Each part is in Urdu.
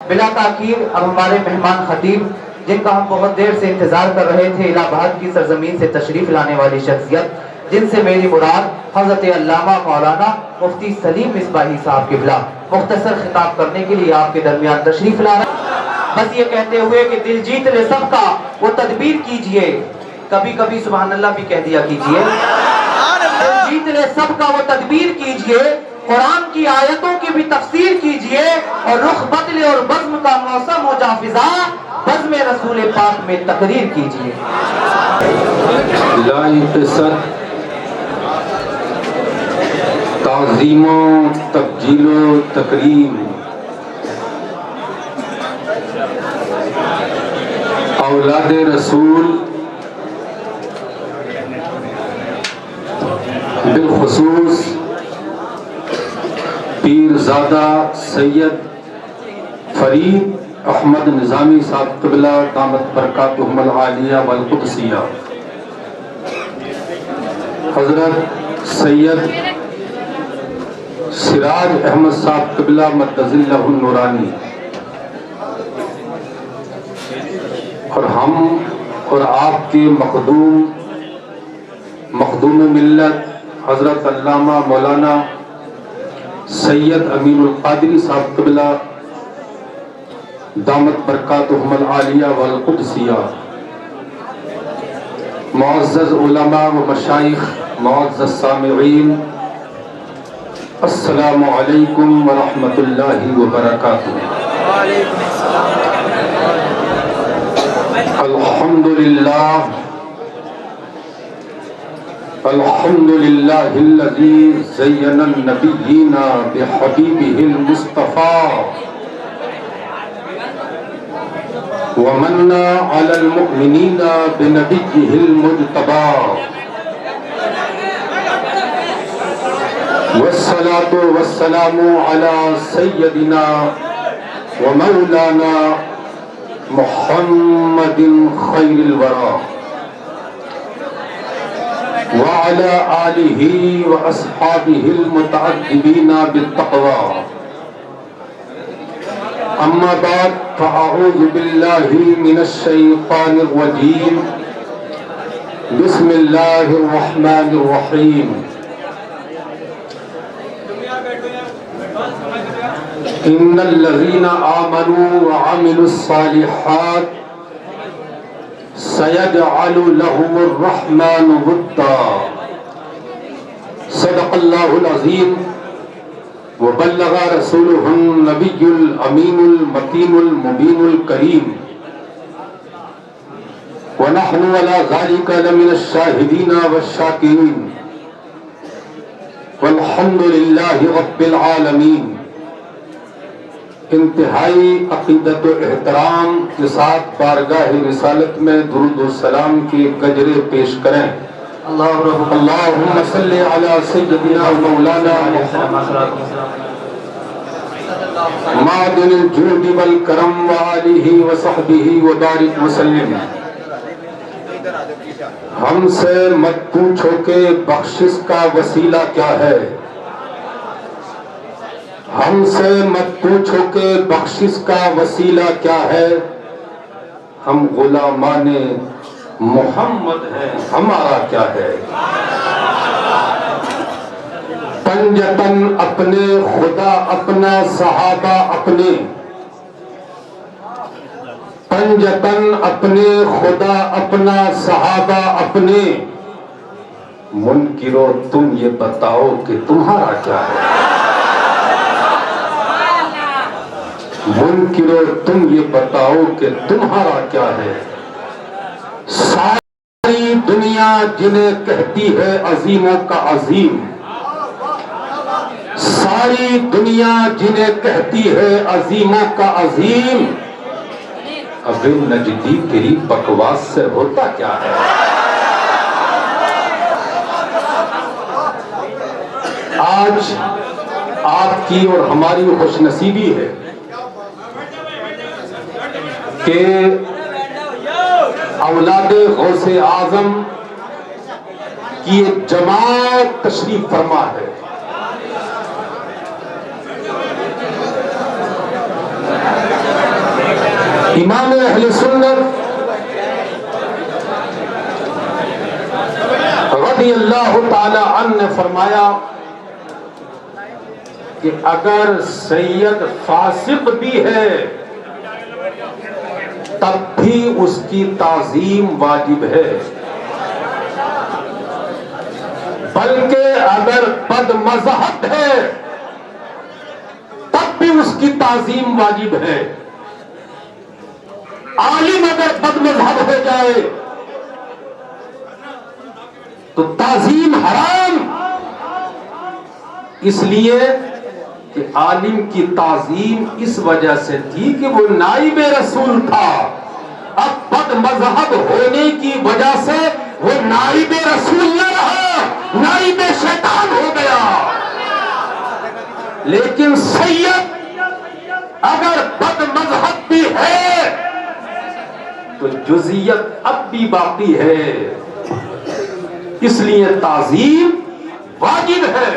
بلا تاخیر اب ہمارے مہمان خطیب، جن کا ہم بہت دیر سے انتظار کر رہے تھے، الہ آباد کی سرزمین سے تشریف لانے والی شخصیت، جن سے میری مراد حضرت علامہ مولانا مفتی سلیم مصباحی صاحب قبلہ مختصر خطاب کرنے کے لیے آپ کے درمیان تشریف لا رہے ہیں، بس یہ کہتے ہوئے کہ دل جیت لے سب کا وہ تدبیر کیجئے، کبھی کبھی سبحان اللہ بھی کہہ دیا کیجئے، دل جیت لے سب کا وہ تدبیر کیجئے، قرآن کی آیتوں کی بھی تفسیر کیجئے، اور رخ بدلے اور بزم کا موسم ہو جا فضا، بزم رسول پاک میں تقریر کیجئے۔ لائی قصت تعظیم و تبجیل و تکریم اولاد رسول بالخصوص پیرزادہ سید فرید احمد نظامی صاحب قبلہ دامت برکاتہم العالیہ والقدسیہ، حضرت سید سراج احمد صاحب قبلہ مدظ اللہ النورانی، اور ہم اور آپ کے مخدوم ملت حضرت علامہ مولانا سید امین القادری صاحب قبلہ دامت برکاتہم العالیہ والقدسیہ، معزز علماء و مشائخ، معزز سامعین، السلام علیکم ورحمۃ اللہ وبرکاتہ۔ الحمد للہ الذی زین النبیین بحبیبہ المصطفیٰ ومن علی المؤمنین بنبیہ المجتبیٰ، والصلاة والسلام علی سیدنا ومولانا محمد خیر الورى وعلى آلہ واصحابہ المتعدبین بالتقوى، اما بعد فاعوذ باللہ من الشیطان الرجیم، بسم اللہ الرحمن الرحیم۔ ان الذین آمنوا وعملوا الصالحات سيجعل لهم الرحمن ودا، صدق اللہ العظیم وبلغ رسوله النبی الامین المتین المبین الکریم، ونحن على ذلك لمن الشاہدین والشاکرین، والحمد للہ رب العالمین۔ انتہائی عقیدت و احترام کے ساتھ بارگاہ رسالت میں درود و سلام کے گجرے پیش کریں۔ اللہم صلی علی سیدنا و مولانا معدن الجود والکرم وآلہ وصحبہ وبارک وسلم۔ ہم سے مت پوچھو کہ بخشش کا وسیلہ کیا ہے، ہم سے مت پوچھو کہ بخشش کا وسیلہ کیا ہے، ہم غلامان محمد ہیں، ہمارا کیا ہے۔ پنجتن اپنے، خدا اپنا، صحابہ اپنے، پنجتن اپنے، خدا اپنا، صحابہ اپنے، منکرو تم یہ بتاؤ کہ تمہارا کیا ہے، منکرو تم یہ بتاؤ کہ تمہارا کیا ہے۔ ساری دنیا جنہیں کہتی ہے عظیموں کا عظیم، ساری دنیا جنہیں کہتی ہے عظیموں کا عظیم، ابے نجدی تیری بکواس سے ہوتا کیا ہے۔ آج آپ کی اور ہماری خوش نصیبی ہے کہ اولاد غوث اعظم کی ایک جماعت تشریف فرما ہے۔ امام اہل سنت رضی اللہ تعالی عنہ نے فرمایا کہ اگر سید فاسق بھی ہے تب بھی اس کی تعظیم واجب ہے، بلکہ اگر بد مذہب ہے تب بھی اس کی تعظیم واجب ہے۔ عالم اگر بد مذہب ہو جائے تو تعظیم حرام، اس لیے کہ عالم کی تعظیم اس وجہ سے تھی کہ وہ نائب رسول تھا۔ اب بد مذہب ہونے کی وجہ سے وہ نائب رسول نہ رہا، نائب شیطان ہو گیا۔ لیکن سید اگر بد مذہب بھی ہے تو جزیت اب بھی باقی ہے، اس لیے تعظیم واجب ہے۔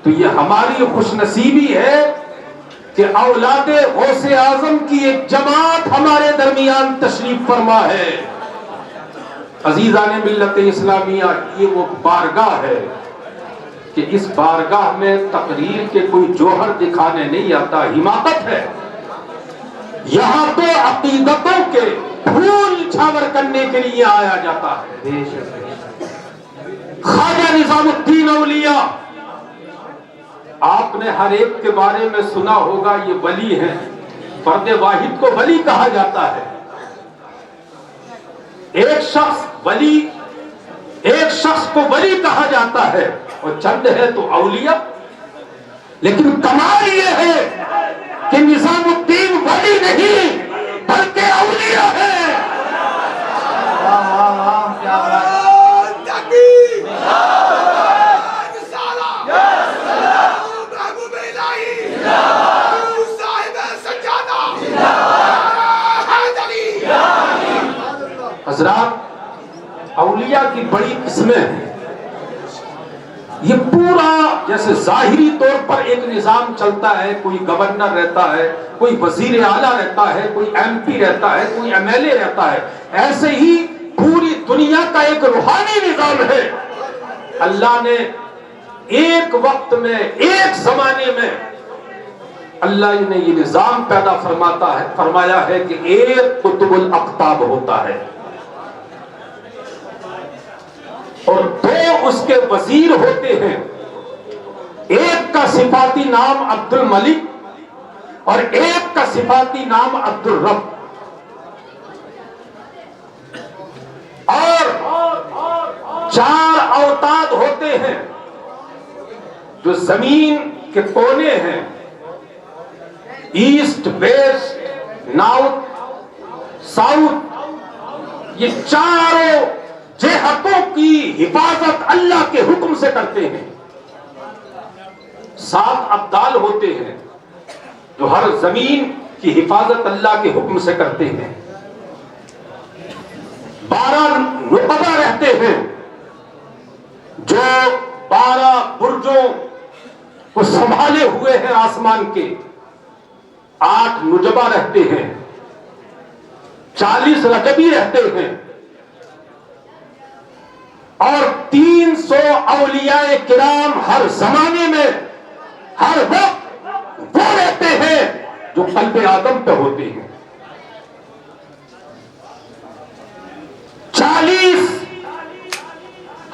تو یہ ہماری خوش نصیبی ہے کہ اولاد غوث اعظم کی ایک جماعت ہمارے درمیان تشریف فرما ہے۔ عزیزان ملت اسلامیہ، یہ وہ بارگاہ ہے کہ اس بارگاہ میں تقریر کے کوئی جوہر دکھانے نہیں آتا، حماقت ہے۔ یہاں تو عقیدتوں کے پھول چھاور کرنے کے لیے آیا جاتا ہے۔ خواجہ نظام الدین اولیاء، آپ نے ہر ایک کے بارے میں سنا ہوگا، یہ ولی ہیں، فرد واحد کو ولی کہا جاتا ہے۔ ایک شخص کو ولی کہا جاتا ہے اور چند ہے تو اولیاء۔ لیکن کمال یہ ہے کہ نظام الدین ولی نہیں بلکہ اولیاء ہے۔ حضرات، اولیاء کی بڑی قسمیں ہیں۔ یہ پورا جیسے ظاہری طور پر ایک نظام چلتا ہے، کوئی گورنر رہتا ہے، کوئی وزیر اعلیٰ رہتا ہے، کوئی ایم پی رہتا ہے، کوئی ایم ایل اے رہتا ہے، ایسے ہی پوری دنیا کا ایک روحانی نظام ہے۔ اللہ نے ایک وقت میں، ایک زمانے میں اللہ نے یہ نظام پیدا فرمایا ہے کہ ایک قطب الاقطاب ہوتا ہے اور دو اس کے وزیر ہوتے ہیں۔ ایک کا صفاتی نام عبد الملک اور ایک کا صفاتی نام عبد الرب، اور 4 اوتاد ہوتے ہیں جو زمین کے کونے ہیں، ایسٹ، ویسٹ، نارتھ، ساؤتھ، یہ چاروں جہتوں کی حفاظت اللہ کے حکم سے کرتے ہیں۔ 7 ابدال ہوتے ہیں جو ہر زمین کی حفاظت اللہ کے حکم سے کرتے ہیں۔ 12 نقبہ رہتے ہیں جو 12 برجوں کو سنبھالے ہوئے ہیں آسمان کے۔ 8 نجبہ رہتے ہیں، 40 رجبی رہتے ہیں، اور 300 اولیاء کرام ہر زمانے میں ہر وقت وہ رہتے ہیں جو قلب آدم پہ ہوتے ہیں۔ 40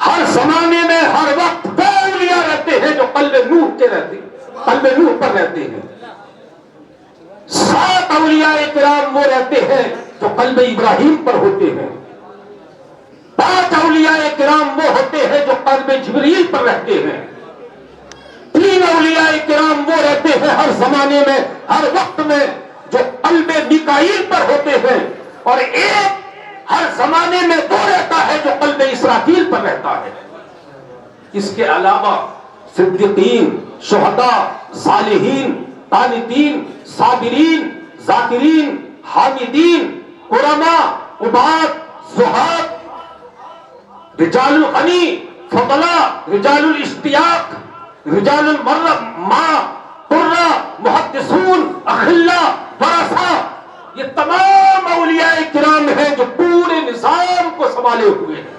ہر زمانے میں ہر وقت وہ اولیاء رہتے ہیں جو قلب نوح پر رہتے ہیں۔ 7 اولیاء کرام وہ رہتے ہیں جو قلب ابراہیم پر ہوتے ہیں۔ 5 اولیاء کرام وہ ہوتے ہیں جو قلب جبریل پر رہتے ہیں۔ 3 اولیاء کرام وہ رہتے ہیں ہر زمانے میں ہر وقت میں جو قلب میکائیل پر ہوتے ہیں، اور ایک ہر زمانے میں وہ رہتا ہے جو قلب اسرافیل پر رہتا ہے۔ اس کے علاوہ صدیقین، شہداء، صالحین، قانتین، صابرین، ذاکرین، حامدین، کرما، عباد، زہاد، رجال الغنی، فضلاء، رجال الاشتیاق، رجال المرء، قرہ، محدثون، اخلاء، ورثہ، یہ تمام والے ہوئے ہیں۔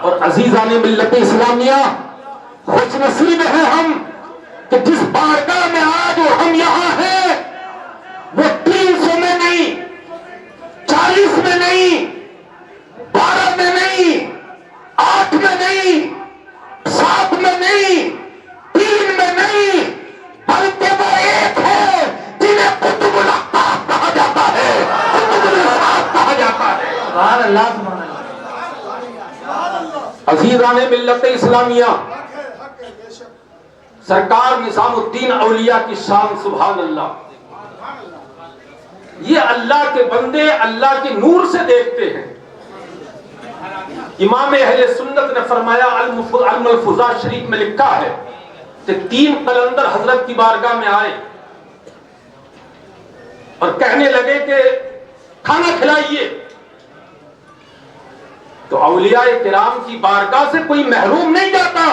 اور عزیزان ملت اسلامیہ، خوش نصیب ہیں ہم کہ جس بارگاہ میں آج ہم یہاں ہیں وہ 300 میں نہیں، 40 میں نہیں، 12 میں نہیں، 8 میں نہیں، 7 میں نہیں، 3 میں نہیں، بلکہ وہ ایک ہے جنہیں قطب الاقطاب کہا جاتا ہے، قطب الارشاد کہا جاتا ہے۔ سبحان اللہ، سبحان اللہ۔ عزیزان ملت اسلامیہ، سرکار نظام الدین اولیاء کی شان سبحان اللہ۔ یہ اللہ کے بندے اللہ کے نور سے دیکھتے ہیں۔ امام اہل سنت نے فرمایا، الملفوظہ شریف میں لکھا ہے کہ 3 قلندر حضرت کی بارگاہ میں آئے اور کہنے لگے کہ کھانا کھلائیے، تو اولیاء کرام کی بارگاہ سے کوئی محروم نہیں جاتا۔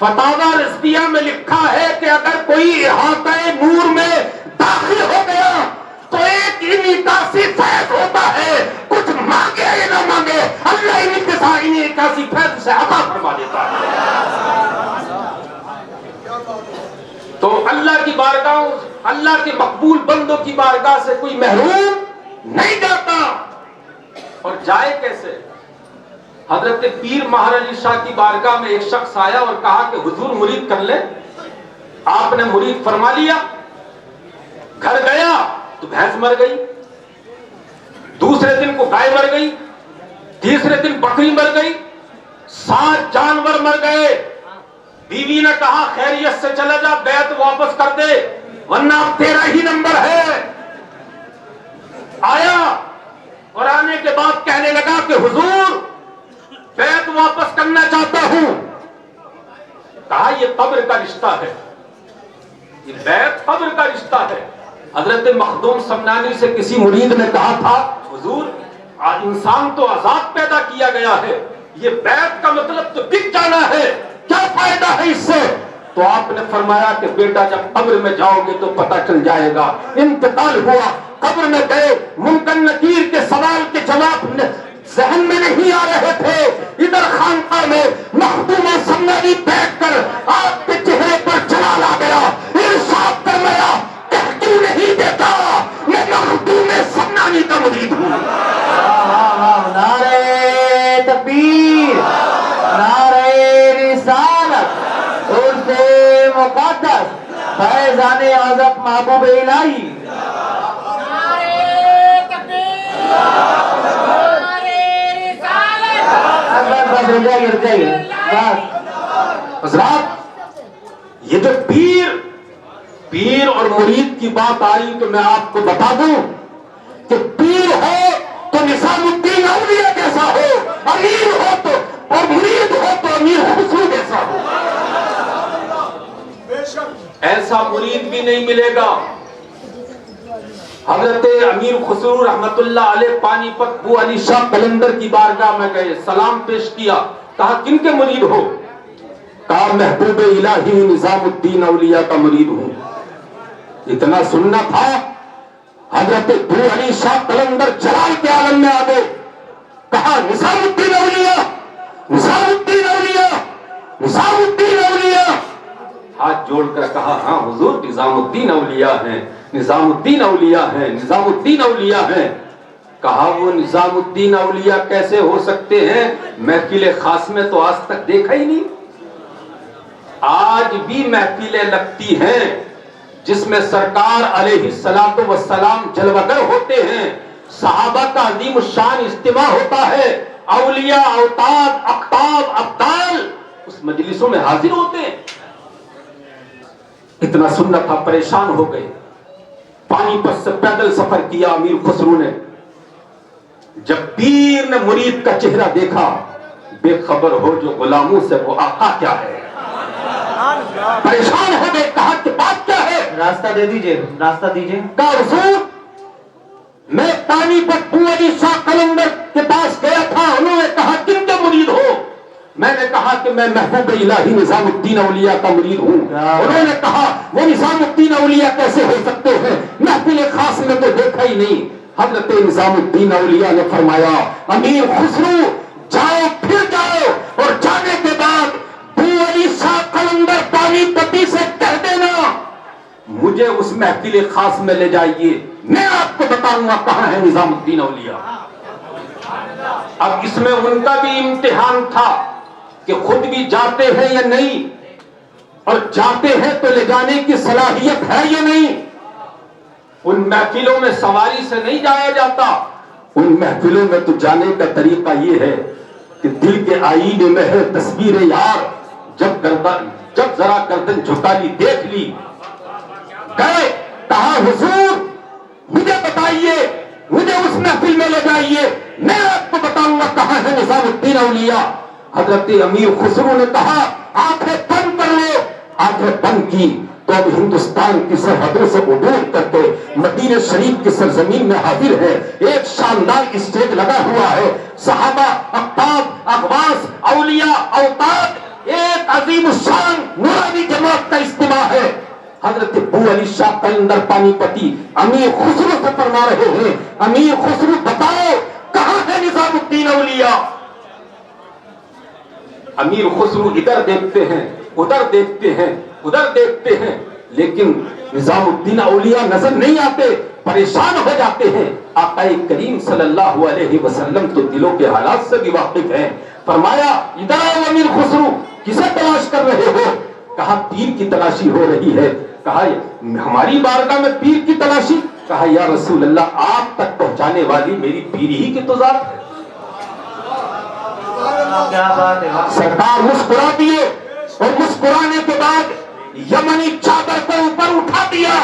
فتاوی رضویہ میں لکھا ہے کہ اگر کوئی احاطہ نور میں داخل ہو گیا تو ایک انعکاسی فیض ہوتا ہے، کچھ مانگے یا نہ مانگے اللہ انعکاسی فیض سے عطا فرما دیتا ہے۔ تو اللہ کی بارگاہ، اللہ کے مقبول بندوں کی بارگاہ سے کوئی محروم نہیں جاتا۔ اور جائے کیسے؟ حضرت پیر مہر علی شاہ کی بارگاہ میں ایک شخص آیا اور کہا کہ حضور مرید کر لیں۔ آپ نے مرید فرما لیا، گھر گیا تو بھینس مر گئی، دوسرے دن کو گائے مر گئی، تیسرے دن بکری مر گئی، 7 جانور مر گئے۔ بیوی نے کہا خیریت سے چلا جا، بیعت واپس کر دے ورنہ اب تیرا ہی نمبر ہے۔ آیا اور آنے کے بعد کہنے لگا کہ حضور بیعت واپس کرنا چاہتا ہوں۔ کہا یہ قبر کا رشتہ ہے، یہ بیعت قبر کا رشتہ ہے۔ حضرت مخدوم سمنانی سے کسی مرید نے کہا تھا، حضور انسان تو آزاد پیدا کیا گیا ہے، یہ بیعت کا مطلب تو بک جانا ہے، کیا فائدہ ہے اس سے؟ تو آپ نے فرمایا کہ بیٹا جب قبر میں جاؤ گے تو پتہ چل جائے گا۔ انتقال ہوا، قبر میں گئے، منکر نکیر کے سوال کے جواب ذہن میں نہیں آ رہے تھے۔ ادھر خانقاہ میں مخدوم سمنانی بیٹھ کر آپ کے چہرے پر جلال آ گیا، ارشاد فرمایا کیوں نہیں دیتا، میں مخدوم سمنانی کا مرید ہوں۔ نعرہ تکبیر، نعرہ رسالت، عرف مقدس، فیضان حضرت محبوب الہی۔ حضرات، یہ جو پیر اور مرید کی بات آئی تو میں آپ کو بتا دوں کہ پیر ہو تو نظام الدین اولیاء جیسا ہو، امیر ہو تو اور مرید ہو تو امیر خسرو جیسا ہو۔ ایسا مرید بھی نہیں ملے گا۔ حضرت امیر خسرو رحمت اللہ علیہ پانی پت بو علی شاہ قلندر کی بارگاہ میں گئے، سلام پیش کیا، کہا کن کے مرید ہو؟ کہا محبوب الہی نظام الدین اولیاء کا مرید ہوں۔ اتنا سننا تھا، حضرت بو علی شاہ قلندر جلال کے عالم میں آ گئے، کہا نظام الدین اولیاء، نظام الدین اولیاء، نظام الدین اولیاء۔ ہاتھ جوڑ کر کہا ہاں حضور نظام الدین اولیاء ہیں، نظام الدین اولیاء ہیں، نظام الدین اولیاء ہیں۔ کہا وہ نظام الدین اولیاء کیسے ہو سکتے ہیں؟ محفل خاص میں تو آج تک دیکھا ہی نہیں۔ آج بھی محفلیں لگتی ہیں جس میں سرکار علیہ السلام جلوگر ہوتے ہیں، صحابہ کا عظیم الشان اجتماع ہوتا ہے، اولیاء، اوتاد، اقطاب، ابدال اس مجلسوں میں حاضر ہوتے ہیں۔ اتنا سننا تھا، پریشان ہو گئے۔ پانی پت سے پیدل سفر کیا امیر خسرو نے۔ جب پیر نے مرید کا چہرہ دیکھا، بے خبر ہو جو غلاموں سے وہ آقا کیا ہے، پریشان ہو گئے۔ کہا کہ بات کیا ہے؟ راستہ دے دیجئے، راستہ دیجئے۔ کہا حضور میں پانی پت بو علی شاہ قلندر کے پاس گیا تھا، انہوں نے کہا کن کے مرید ہو؟ میں نے کہا کہ میں محبوب الہی نظام الدین اولیاء کا مرید ہوں۔ انہوں نے کہا وہ نظام الدین اولیاء کیسے ہو سکتے ہیں؟ محفل خاص میں تو دیکھا ہی نہیں۔ حضرت نظام الدین اولیاء نے فرمایا امیر خسرو جاؤ پھر جاؤ اور جانے کے بعد بو علی شاہ قلندر پانی پتی سے کہہ دینا مجھے اس محفل خاص میں لے جائیے، میں آپ کو بتاؤں گا کہاں ہے نظام الدین اولیاء۔ اب اس میں ان کا بھی امتحان تھا کہ خود بھی جاتے ہیں یا نہیں، اور جاتے ہیں تو لے جانے کی صلاحیت ہے یا نہیں۔ ان محفلوں میں سواری سے نہیں جایا جاتا، ان محفلوں میں تو جانے کا طریقہ یہ ہے کہ دل کے آئینے میں ہے تصویر یار، جب ذرا گردن جھکا لی دیکھ لی، گئے کہا حضور مجھے بتائیے، مجھے اس محفل میں لے جائیے، میں آپ کو بتاؤں گا کہاں ہے نظام الدین اولیاء۔ حضرت امیر خسرو نے کہا آنکھیں بند کر لو، آنکھیں بند کی تو اب ہندوستان کی سرحدوں سے عبور کر کے مدینہ شریف کی سرزمین میں حاضر ہے۔ ایک شاندار اسٹیج لگا ہوا ہے، صحابہ، اقطاب، اغواث، اولیاء، اوتاد، ایک عظیم الشان نورانی جماعت کا اجتماع ہے۔ حضرت ابو علی شاہ قلندر پانی پتی امیر خسرو سے فرما رہے ہیں امیر خسرو بتاؤ کہاں ہے نظام الدین اولیاء۔ امیر خسرو ادھر دیکھتے ہیں، ادھر دیکھتے ہیں، ادھر دیکھتے ہیں، لیکن نظام الدین اولیاء نظر نہیں آتے، پریشان ہو جاتے ہیں۔ آقا کریم صلی اللہ علیہ وسلم تو دلوں کے حالات سے بھی واقف ہیں، فرمایا ادھر آؤ امیر خسرو، کسے تلاش کر رہے ہو؟ کہا پیر کی تلاشی ہو رہی ہے۔ کہا ہماری بارگاہ میں پیر کی تلاشی؟ کہا یا رسول اللہ آپ تک پہنچانے والی میری پیر ہی کی تو ذات ہے۔ سرکار مسکرا دیے اور مسکرانے کے بعد یمنی چادر کو اوپر اٹھا دیا۔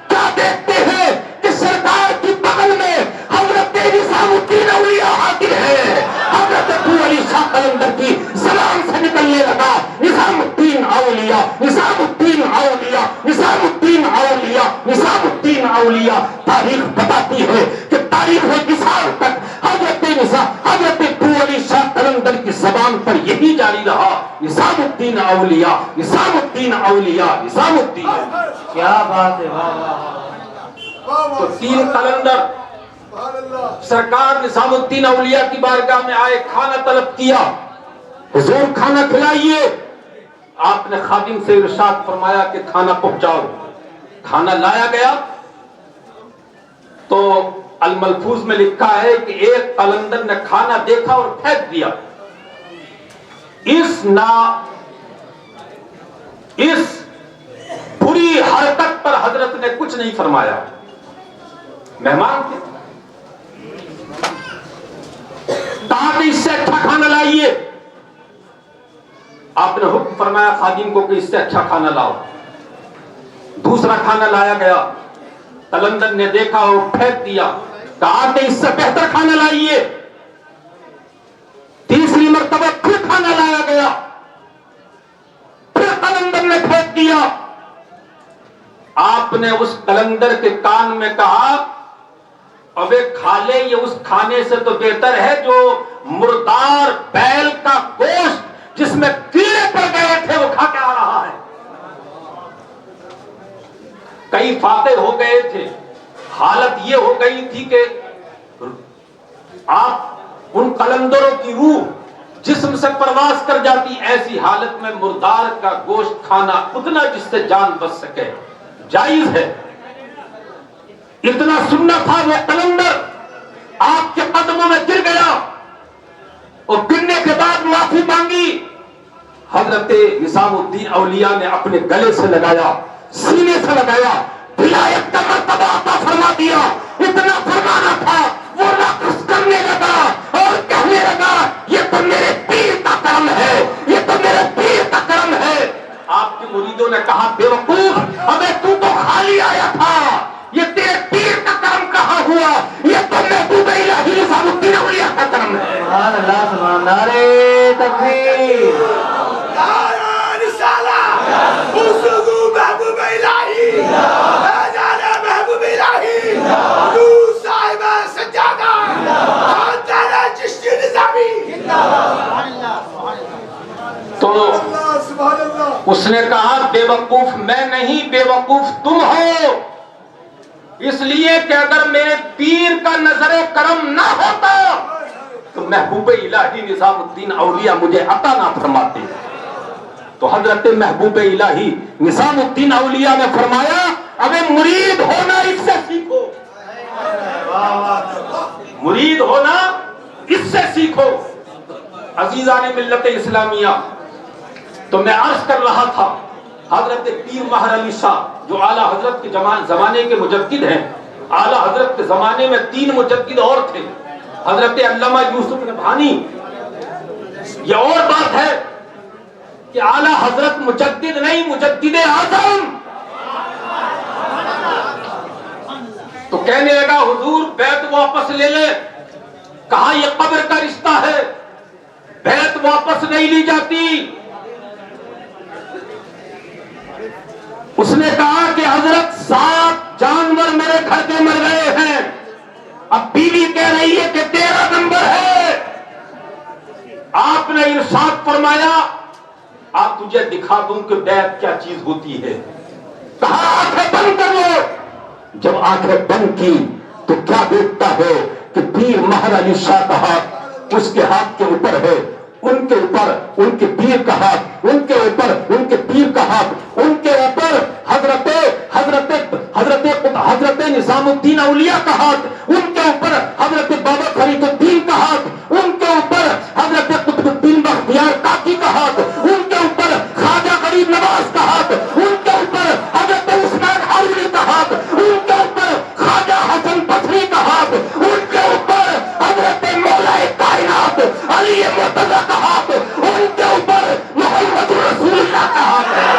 کیا دیکھتے ہیں کہ سرکار کی بغل میں حضرت نظام الدین اولیاء حاضر ہے۔ حضرت ابو علی شاہ قلندر کی سلام سے نکلنے لگا نظام الدین اولیاء، نظام الدین اولیاء، نظام الدین اولیاء، نظام الدین اولیاء۔ تاریخ بتاتی ہے کہ تاریخ نثار تک حضرت ابو علی شاہ قلندر کی زبان پر یہی جاری رہا نظام الدین اولیاء، نظام الدین اولیاء، نظام الدین۔ کیا بات ہے، تو تین قلندر سرکار نظام الدین اولیاء کی بارگاہ میں آئے، کھانا طلب کیا، حضور کھانا کھلائیے۔ آپ نے خادم سے ارشاد فرمایا کہ کھانا پہنچاؤ۔ کھانا لایا گیا تو الملفوظ میں لکھا ہے کہ ایک قلندر نے کھانا دیکھا اور پھینک دیا۔ اس بری حرکت پر حضرت نے کچھ نہیں فرمایا، مہمان تھے، کہا کہ اس سے اچھا کھانا لائیے۔ آپ نے حکم فرمایا خادم کو کہ اس سے اچھا کھانا لاؤ۔ دوسرا کھانا لایا گیا، قلندر نے دیکھا اور پھینک دیا، کہا کہ اس سے بہتر کھانا لائیے۔ تیسری مرتبہ پھر کھانا لایا گیا، پھر قلندر نے پھینک دیا۔ آپ نے اس قلندر کے کان میں کہا ابے کھا لے، یہ اس کھانے سے تو بہتر ہے جو مردار بیل کا گوشت جس میں کیڑے پڑ گئے تھے وہ کھا کے آ رہا ہے۔ کئی فاتح ہو گئے تھے، حالت یہ ہو گئی تھی کہ آپ ان قلندروں کی روح جسم سے پرواز کر جاتی، ایسی حالت میں مردار کا گوشت کھانا اتنا جس سے جان بچ سکے جائز ہے۔ اتنا سننا تھا، وہ قلندر آپ کے قدموں میں گر گیا اور گرنے کے بعد معافی مانگی۔ حضرت نظام الدین اولیاء نے اپنے گلے سے لگایا، سینے سے لگایا، ولایت کا مرتبہ عطا فرما دیا۔ اتنا فرمانا تھا، وہ رقص کرنے لگا اور کہنے لگا یہ تو میرے پیر کا کرم ہے، یہ تو میرے پیر کا کرم ہے۔ آپ کے مریدوں نے کہا بے وقوف، ابے تو خالی آیا تھا، یہ تیرے پیر کا کرم کہاں ہوا؟ یہ تو محبوب الہی نظام الدین اولیاء کا کرم ہے۔ سبحان اللہ، سبحان اللہ، نعرہ تکبیر، نعرہ رسالہ، اسدو محبوب الہی، جانا محبوب الہی، تو صاحب سجادہ، خاندان چشتی نظامی۔ تو اس نے کہا بے وقوف میں نہیں، بے وقوف تم ہو۔ اس لیے کہ اگر میرے پیر کا نظر کرم نہ ہوتا تو محبوب الہی نظام الدین اولیاء مجھے عطا نہ فرماتے. تو حضرت محبوب الہی نظام الدین اولیاء نے فرمایا ابے مرید ہونا اس سے سیکھو, مرید ہونا اس سے سیکھو. عزیزان ملت اسلامیہ, تو میں عرض کر رہا تھا حضرت پیر مہر علی شاہ جو اعلیٰ حضرت کے زمانے کے مجدد ہیں, اعلیٰ حضرت کے زمانے میں 3 مجدد اور تھے, حضرت علامہ یوسف نبہانی. یہ اور بات ہے کہ اعلیٰ حضرت مجدد نہیں, مجدد اعظم. تو کہنے لگا حضور بیعت واپس لے لے. کہا یہ قبر کا رشتہ ہے, بیعت واپس نہیں لی جاتی. اس نے کہا کہ حضرت 7 جانور میرے گھر کے مر گئے ہیں, اب بیوی کہہ رہی ہے کہ 13 نمبر ہے. آپ نے ارشاد فرمایا آپ تجھے دکھا دوں کہ بیعت کیا چیز ہوتی ہے. کہا آنکھیں بند کر لو. جب آنکھیں بند کی تو کیا دیکھتا ہے کہ پیر مہر علی شاہ کا ہاتھ اس کے ہاتھ کے اوپر ہے, ان کے اوپر ان کے پیر کا ہاتھ, ان کے اوپر ان کے پیر کا ہاتھ, ان کے اوپر حضرت نظام الدین اولیاء کا ہاتھ, ان کے اوپر حضرت بابا فرید الدین کا ہاتھ, ان کے اوپر حضرت قطب الدین بختیار کاکی کا ہاتھ, ان کے اوپر خواجہ غریب نواز کا ہاتھ, ان کے اوپر حضرت عثمان حرری کا ہاتھ, ان کے اوپر خواجہ حسن بصری کا ہاتھ, ان کے اوپر حضرت مولا کائنات علی مرتضی کا ہاتھ, ان کے اوپر محمد رسول اللہ کا ہاتھ ہے.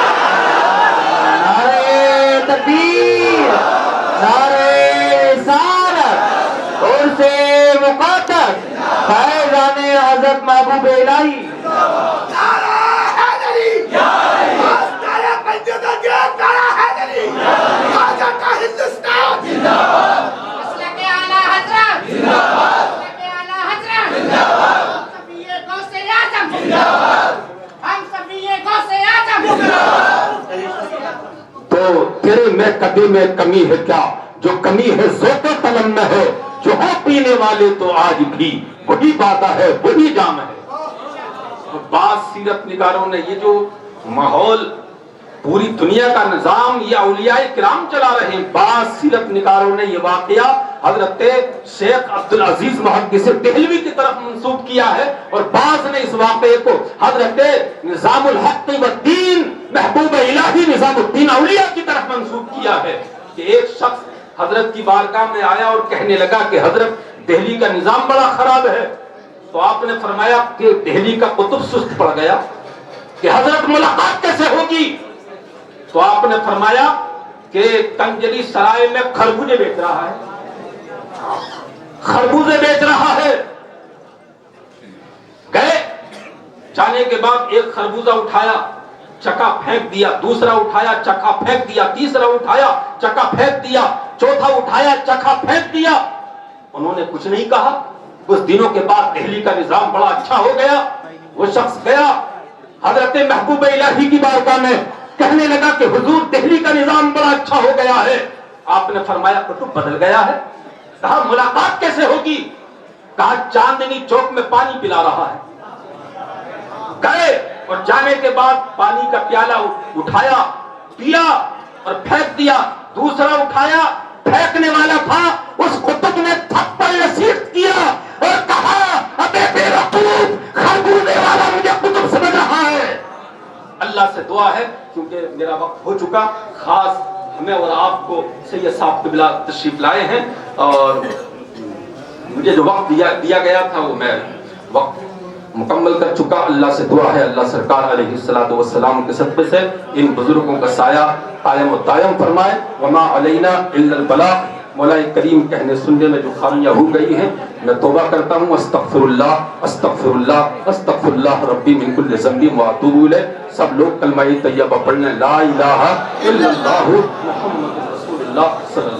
نعرہ تکبیر, نعرہ رسالت, اور سے مقدس فیضان حضرت محبوب الہی. نعرہ حیدری, نعرہ پنجاب, نعرہ حیدری, خواجہ کا ہندوستان مسلک اعلیٰ حضرت مسلک اعلیٰ حضرت صفی غوث اعظم ہم صفی غوث اعظم. تو تیرے میں کبھی میں کمی ہے کیا, جو کمی ہے ذوق قلم میں ہے, جو ہو پینے والے تو آج بھی وہی بادہ ہے وہی جام ہے. بعض سیرت نگاروں نے یہ جو ماحول پوری دنیا کا نظام یہ اولیاء کرام چلا رہے ہیں, بعض سیرت نگاروں نے یہ واقعہ حضرت شیخ عبدالعزیز محدث دہلوی کی طرف منسوب کیا ہے, اور بعض نے اس واقعے کو حضرت نظام الحق والدین محبوب الہی نظام الدین اولیاء کی طرف منسوب کیا ہے. کہ ایک شخص حضرت کی بارگاہ میں آیا اور کہنے لگا کہ حضرت دہلی کا نظام بڑا خراب ہے. تو آپ نے فرمایا کہ دہلی کا قطب سست پڑ گیا, کہ حضرت ملاقات کیسے ہوگی؟ تو آپ نے فرمایا کہ کنجری سرائے میں خربوزے بیچ رہا ہے, خربوزے بیچ رہا ہے. گئے, جانے کے بعد ایک خربوزہ اٹھایا, چکا پھینک دیا, دوسرا اٹھایا, چکا پھینک دیا, تیسرا اٹھایا, چکا پھینک دیا, چوتھا اٹھایا, چکا پھینک دیا. انہوں نے کچھ نہیں کہا. کچھ دنوں کے بعد دہلی کا نظام بڑا اچھا ہو گیا. وہ شخص گیا حضرت محبوب الہی کی بارگاہ میں, کہنے لگا کہ حضور دہلی کا نظام بڑا اچھا ہو گیا ہے. آپ نے فرمایا کتب بدل گیا ہے. کہا ملاقات کیسے ہوگی؟ کہا چاندنی چوک میں پانی پلا رہا ہے. گئے اور جانے کے بعد پانی کا پیالہ اٹھایا, پیا اور پھینک دیا. دوسرا اٹھایا, پھینکنے والا تھا, اس قطب نے تھپڑ نصیحت کیا اور کہا ابے بے وقوف, خربوزے والا مجھے قطب سمجھ رہا ہے. اللہ سے دعا ہے کیونکہ میرا وقت ہو چکا, خاص ہمیں اور آپ کو سید صاحب قبلہ تشریف لائے ہیں, اور مجھے جو وقت دیا گیا تھا وہ میں وقت مکمل کر چکا. اللہ سے دعا ہے اللہ سرکار علیہ الصلوۃ والسلام کے صدقے سے ان بزرگوں کا سایہ قائم و دائم فرمائے. وما علینا الا البلاغ. مولا کریم کہنے سننے میں جو خامیاں ہو گئی ہیں میں توبہ کرتا ہوں. استغفر اللہ استغفر اللہ استغفر اللہ ربی من کل ذنب واتوب الیہ. سب لوگ کلمہ طیبہ پڑھنے لا الہ الا اللہ محمد رسول اللہ صلی اللہ